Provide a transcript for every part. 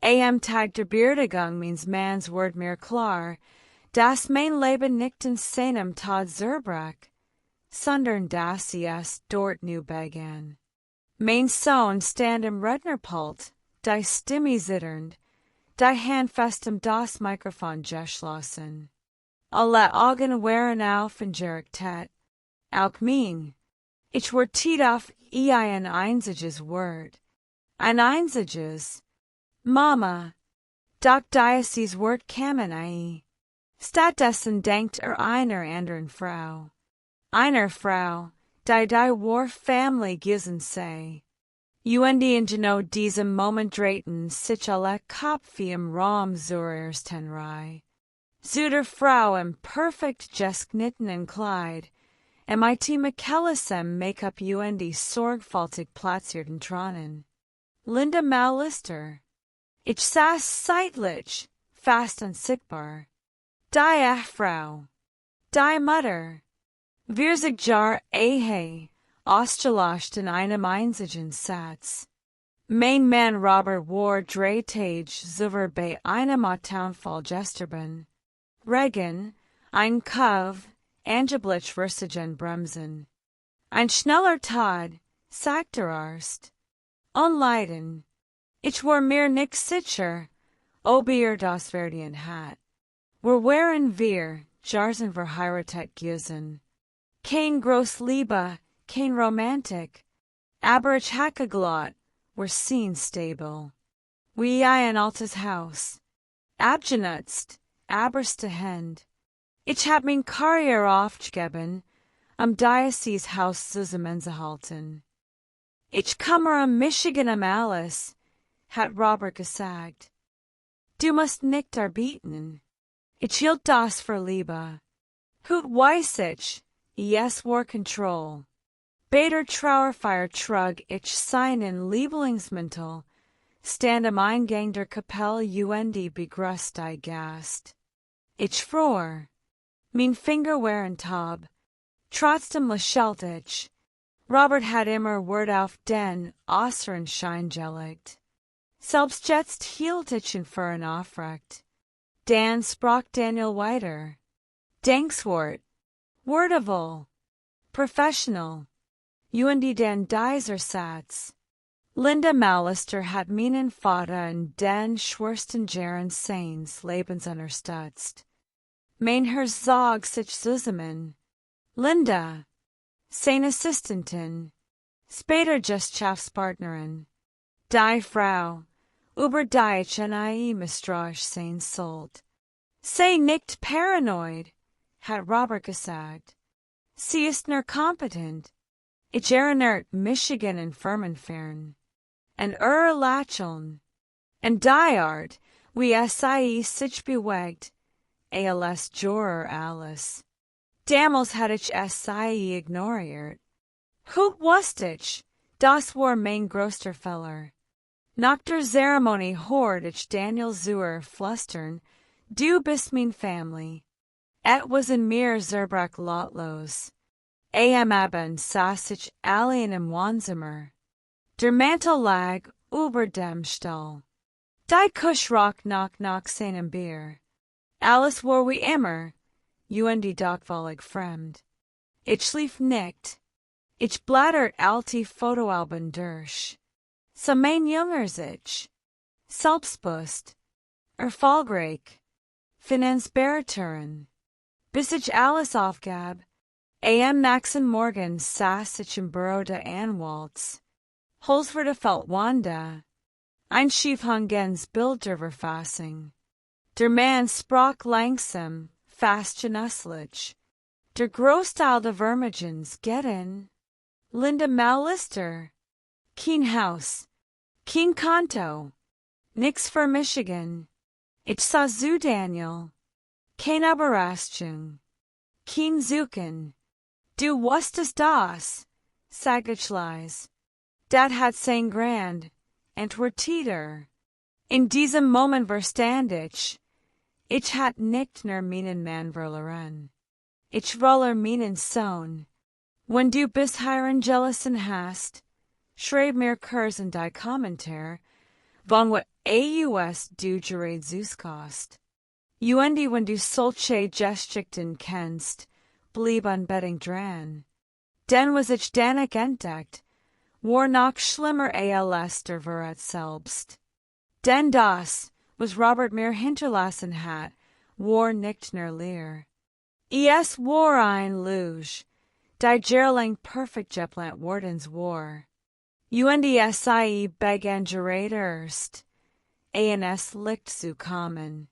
Tag der Beerdigung means man's word mir klar, das mein Leben nicht in seinem Tod zerbrach, sondern das es dort nu begann. Mein Sohn stand im Rednerpult, die Stimme zitternd, die Hand fest das Mikrofon geschlossen. Alle Augen waren auf und gerichtet, auch mein. Ich ward tied auf ein einziges Wort. Ein einziges. Mama. Doch dieses Wort kamen ei. Stattdessen denkt einer anderen Frau. Einer Frau, die war Familie gewesen sei. In genau diesem Moment drehten sich alle Köpfe im Raum zur ersten Reihe. Zu der Frau im perfekt geschnittenen Kleid, mit McKellisem Make-up sorgfältig platzierten Tranen. Linda Mallister. Ich saß seitlich, fast unsichtbar. Die Frau. Die Mutter. Wir sich jar ausgelöscht in einem einzigen Satz. Mein Mann Robert war 3 Tage zuvor bei einem Autounfall gestorben. Regen, ein Kauf, angeblich versigen Bremsen. Ein schneller Tod, sagt der Arzt. Unleiden. Ich war mir nicht sicher, ob das verdient hat. Waren wir, Jarsen verheiratet gewesen. Kein Großliebe, kein Romantik, aber ich hatte geglaubt, wir sind stabil. Wie ein altes Haus. Abgenutzt, aberste Hand. Ich hab mein Karriere aufgegeben, dieses Haus zusammenzuhalten. Ich komme Michigan Alice, hat Robert gesagt. Du musst nicht arbeiten. Ich hielt das für Liebe. Hut weiß ich, war Control. Bei der Trauerfeier trug ich seinen Lieblingsmantel, stand am Eingang der Kapelle begrüßte Gast. Ich fror. Mein Finger waren taub. Trotzdem lächelt ich. Robert hat immer Wort auf den äußeren Schein gelegt. Selbst jetzt hielt ich ihn für ein Aufrecht. Dan sprach Daniel weiter. Denkswort. Wordable. Professional. Den dieser Satz. Linda Mallister hat meinen Vater in den schwersten Jahren seines Lebens unterstützt. Mein Herr zog sich zusammen. Linda, seine Assistentin, später Geschäftspartnerin, die Frau, über die ich misstrauisch sein sollt. Sei nicht paranoid, hat Robert gesagt. Sie ist nur kompetent. Ich erinnert Michigan in Firmenfern. En Lacheln. En die Art, wie sich bewegt, als Juror Alice. Damals had ich ignoriert. Hut wusste ich, das war mein größter Fehler. Nach der Zeremonie hört ich Daniel flüstern, du bist mein Familie. Was in mir zerbrach lautlos. Abend saß ich allein im Wohnzimmer. Der Mantel lag über dem Stuhl. Die Kusch roch nach seinem Bier. Alles war wie immer, doch völlig fremd. Ich schlief nicht. Ich blättert alte Fotoalben durch. So mein Jüngers ich. Selbstbewusst. Erfolgreich. Finanzberaterin. Bis ich alles aufgab. Nächsten Morgen saß ich im Büro der Anwalts. Holzwürde fällt Wanda. Ein Schief hung gens Bild der Verfassung. Der Mann sprach langsam, fast genüsslich. Der Großteil der Vermigens geht in. Linda Mallister. Kein Haus. Kein Konto. Nix für Michigan. Ich sah zu Daniel. Keine Überraschung. Kein Suchen. Du wusstest das, sag ich leise. Dat hat sein Grand, entwerteter. In diesem Moment verstand ich. Ich hat nicht nur meinen Mann verloren. Ich verlor meinen Sohn. Wenn du bis hierin gelassen hast, schreib mir kurz in die Kommentar, Von wat aus du gerade Zuskost. Uendi wenn du solche Geschichten kennst, blieb unbedingt dran. Den was ich danig entdeckt, war noch schlimmer als der Verrat selbst. Denn das, was Robert mir hinterlassen hat, war nicht nur leer. Es war ein Luge, die gerling perfect geplant wordens war. Uendi sei began gerade erst, ans licht zu kommen.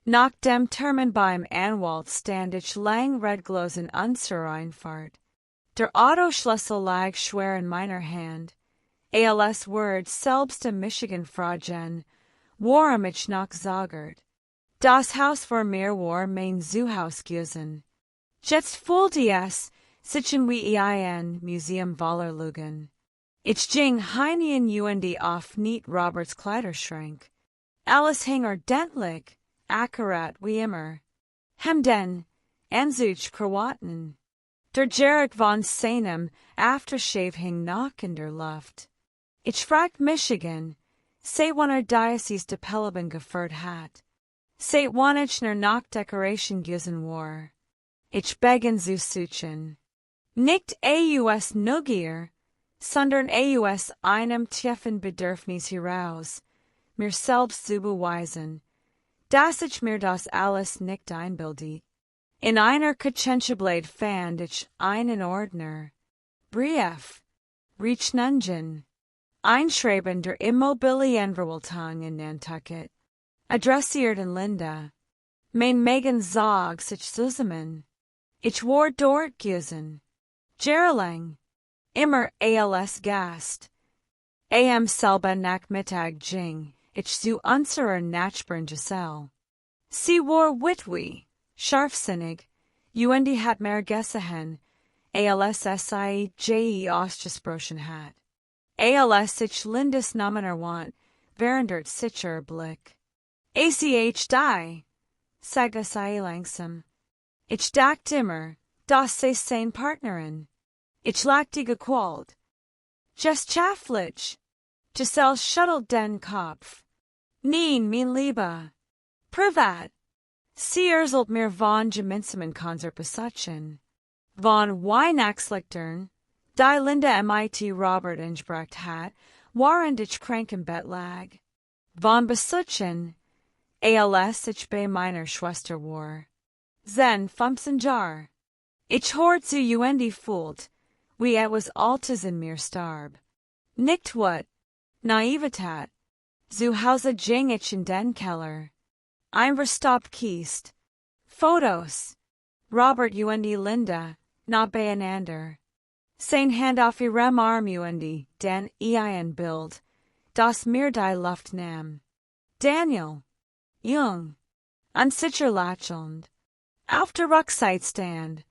Nach dem Termin beim Anwalt stand ich lang redglosen unser Einfahrt. Der Autoschlüssel lag schwer in meiner Hand. Als Word selbst in Michigan fragen, warum ich noch sagert. Das Haus vor mir war mein Zuhaus gewesen. Jetzt fühlte es sich wie ein Museum voller Lügen. Ich ging hinein auf nicht Roberts Kleiderschrank. Alles hing ordentlich, akkurat wie immer. Hemden, anzuch Krawatten. Der Jarek von seinem Aftershave hing noch in der Luft. Ich fragt Michigan, seit wann Diocese de Peliban geführt hat. Seit wann ich noch Decoration giesen war. Ich begin zu suchen. Nicht aus Neugier, sondern aus einem tiefen Bedürfnis heraus, mir selbst zu beweisen, dass ich mir das alles nicht einbilde. In einer Kutschenscheblade fand ich einen Ordner. Brief, Rechnungen, Einschreiben der Immobilienverwaltung in Nantucket, adressiert in Linda. Mein Megan zog sich zusammen. Ich war dort gewesen. Jahrelang, immer als Gast. Am selben Nachmittag ging ich zu unserer Nachbarin Giselle. Sie war witwy, scharfsinnig, Uendi hat mehr gesehen, als sie ausgesprochen hat. Als ich Lindes Namen erwähnt, während sicher Blick. Ach die, sagte sie langsam. Ich dachte immer, dass sie seine Partnerin. Ich lachte gequält. Just schafflich. Giselle schüttelt den Kopf. Nein, mein Lieber. Privat. Sie erzählt mir von gemeinsamen Konzert besuchen. Von Weihnachtslichtern, die Linda mit Robert eingebracht hat, während ich krank im Bett lag. Von besuchen, als ich bei meiner Schwester war. Then 15 Jahr. Ich hört zu Uendi fühlt, wie etwas Altes in mir starb. Nicht wat, Naivität. Zu Hause ging ich in den Keller. Ein verstopft Kiste. Fotos. Robert Uendi Linda, not beieinander. Sein Hand auf ihrem Arm Uendi, den ein Bild, das mir die Luft nahm. Daniel. Jung. An sicher lächelnd. Auf der Rückseite stand.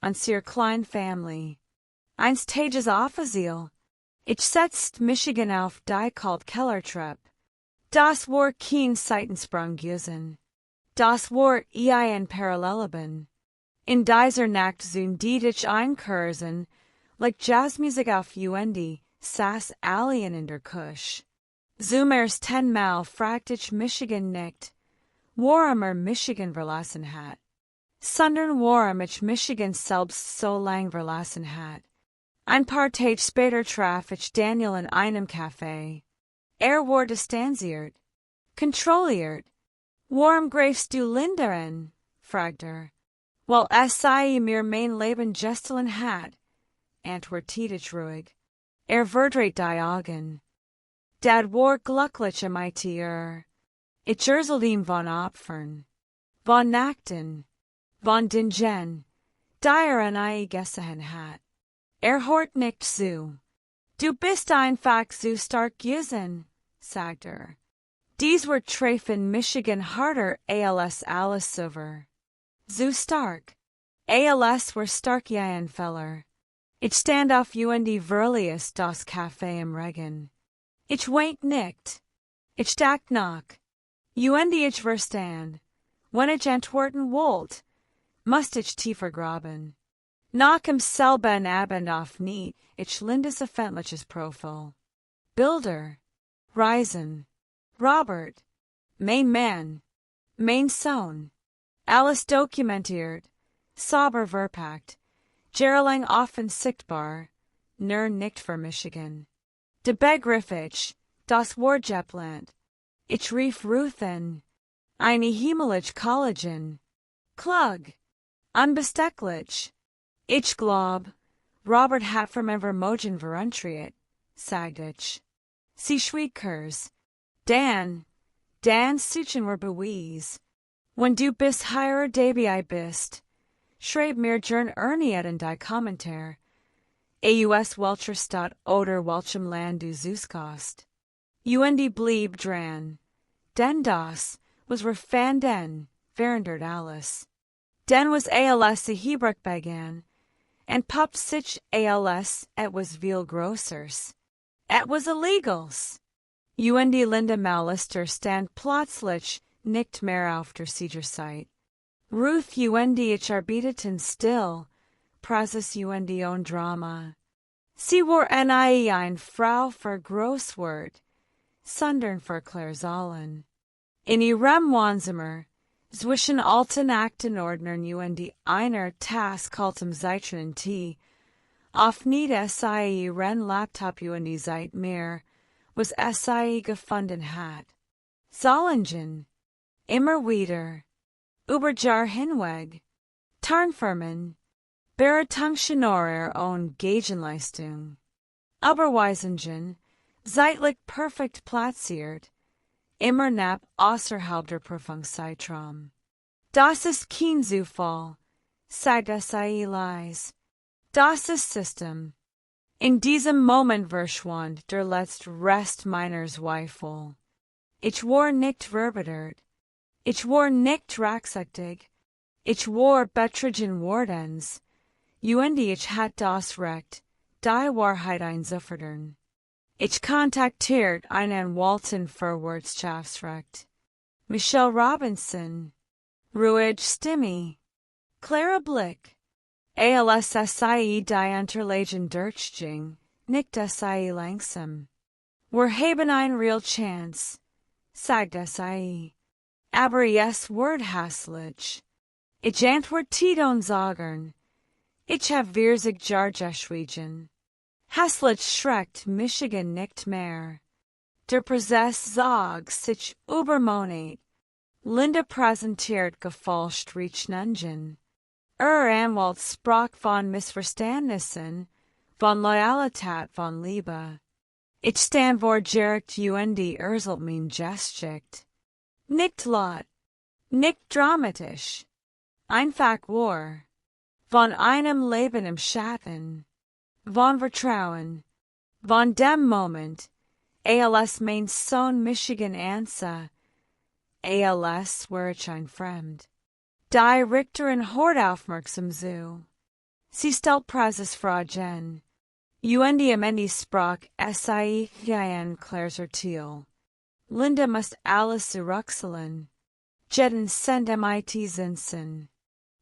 An sehr klein Familie. Eins Tages Offiziel. Ich setzt Michigan auf die kalt Kellertreppe. Das war kein Seitensprung gewesen. Das war ein Paralleleben. In dieser Nacht sind ich einkursen, like Jazzmusik auf Uendi, saß Alien in der Kusch. Zoomers 10-mal fragt ich Michigan nicht, warum Michigan verlassen hat, sondern warum ich Michigan selbst so lang verlassen hat. Ein paar Tage später traf ich Daniel in einem Café. War distanziert, kontrolliert. Warum greifst du Linda an? Fragt Weil es sei mir mein Leben gestohlen hat, antwortet ich ruhig. Verdreht die Augen. Dat war glücklich mit ihr. Ich erzählte ihm von Opfern, von Nachten, von Dingen, die an gesehen hat. Hört nicht zu. Du bist einfach zu stark gewesen, sagt Dies war Treffen Michigan harder als alles silver. Zu stark. Als war stark ein Feller. Ich stand auf Uendi Verlius das Café im Regen. Ich weint nicht. Ich dacht nach. Uendi ich verstand. Wenn ich antworten wollt, must ich tiefer graben. Nach im selben Abend auf nicht, ich Lindes öffentliches Profil. Bilder. Reisen. Robert, mijn man, mijn zoon. Alles documenteerd, sauber verpackt, jarenlang offen zichtbaar, nicht voor Michigan. De Begrifflich, das Woordjepland, ich rief Ruthen, eine himmlische Kollagen, Klug, unbestecklich, ich glaub, Robert hat vermogen veruntriet, sagde ich. Sie schwiegkers, Dan suchen wir bewies. Wenn du bist hier dabei bist, schreib mir gern in die Kommentar. Aus welcher Stadt oder welchem Land du suchst. Und blieb dran. Denn das was verfanden während alles. Denn was als Hebräisch begann, and pop sich als etwas viel Grossers. Was illegals. Und Linda Malister stand plötzlich nicht mehr auf der Siegerzeit. Ruth ich arbeiteten still, Praxis on Drama. Sie war eine Frau für Großwort, sondern für Klärsäulen. In ihrem Wohnzimmer, zwischen alten Akten Ordnern einer Task kaltem Zeitchen Tee, auf nicht ihren Laptop seit mehr, was gefunden hat. Solingen, immer wieder, über Jahr hinweg, Tarnfirmen, Beratungshonorar und Gegenleistung. Überweisungen, zeitlich perfekt platziert, immer knapp außerhalb der Prüfungszeitraum. Das ist kein Zufall, sagt leise. Das ist System. In diesem Moment verschwand der letzte Rest meiner Zweifel. Ich war nicht verbitert. Ich war nicht rachsüchtig. Ich war betrogen wordens. Ich hat das Recht, die Wahrheit einzufordern. Ich kontaktiert einen Walton Verwirrtschaftsrecht. Michelle Robinson. Ruhige Stimme. Klarer Blick. Als die Unterlagen durchging, nicht langsam. Wir haben ein real Chance, sagt aber es wird hässlich. Ich antwortet und sagen, ich hab wirsig geschwiegen. Hässlich schreckt Michigan nicht mehr. Der Prozess sagt sich übermonat. Linda präsentiert gefälscht Riechnungen. Anwalt sprach von Missverständnissen, von Loyalität, von Liebe. Ich stand vor Gericht erzählt mein Geschichte. Nicht laut, nicht dramatisch. Einfach wahr. Von einem Leben im Schatten. Von Vertrauen. Von dem Moment, als mein Sohn Michigan ansa. Als war ich ein Fremd. Die Richterin hört aufmerksam zu. Sie stellt Prazes Fragen. Und am Ende sprach ein klares Urteil. Linda muss alles zurückzahlen. Jeden Cent mit Zinsen.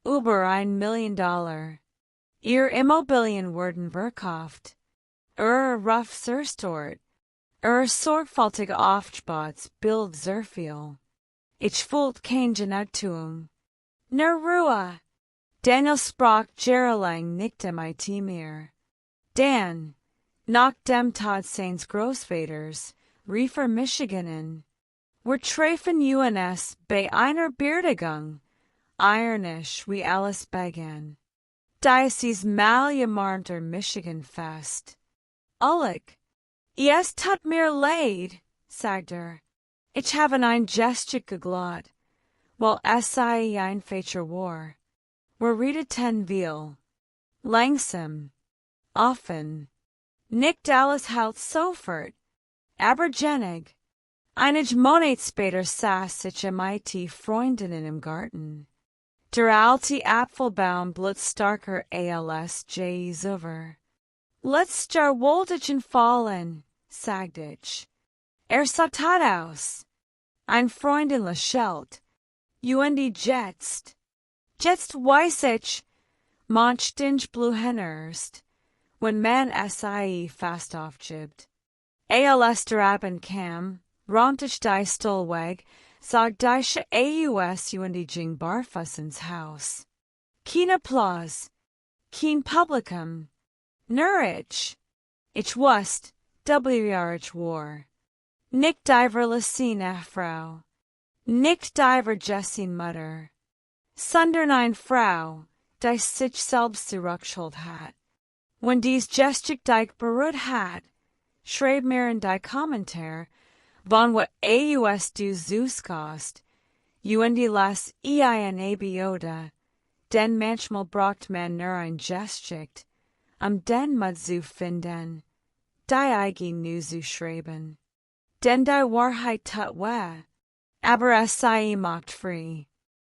Über $1 Million. Ihr Immobilien wurden verkauft. Ruf zerstört. Sorgfältige Aufbaut bild sehr viel. Ich fühlt kein Genugtuung. Nur Ruhe. Daniel sprach jahrelang nicht mit mir. Dan, nach dem Tod seines Großvaters, rief Michiganen. Wir treffen uns bei einer Beerdigung. Ironisch wie alles begann. Dieses malgemarnter Michigan Fest. Ulrich, es tut mir leid, sagt Ich habe ein Gestik geglaubt, weil es ein Feature war. Wir redeten viel. Langsam. Offen. Nicht alles halt sofort. Aber genig. Einige Monate später saß ich mit Freundinnen im Garten. Der alte Apfelbaum blitzstarker als über. Letzter Wohldichen fallen, sagte ich. Sah tot aus. Ein Freundin lächelt. Und jetzt weiß ich, manch blue hennerst, wenn man fast aufgibt. Als der Abend kam, Rontisch die Stolweg, sag deische Aus Jing Barfussens Haus. Keen applause, keen publicum, Nurich, ich wust, wrich war. Nicht diver Lacine Frau, nicht diver Jessin Mutter. Sondern eine Frau, die sich selbst zurückschuld hat. Wenn dies gestik dich beruht hat, schreib mir in die Kommentar, wann wat Aus du zuskast, die las ein Abioda, denn manchmal braucht man nur ein Gestik, den mut zu finden, die eigen nu zu schreiben. Denn die Wahrheit tut weh, aber es sei macht frei.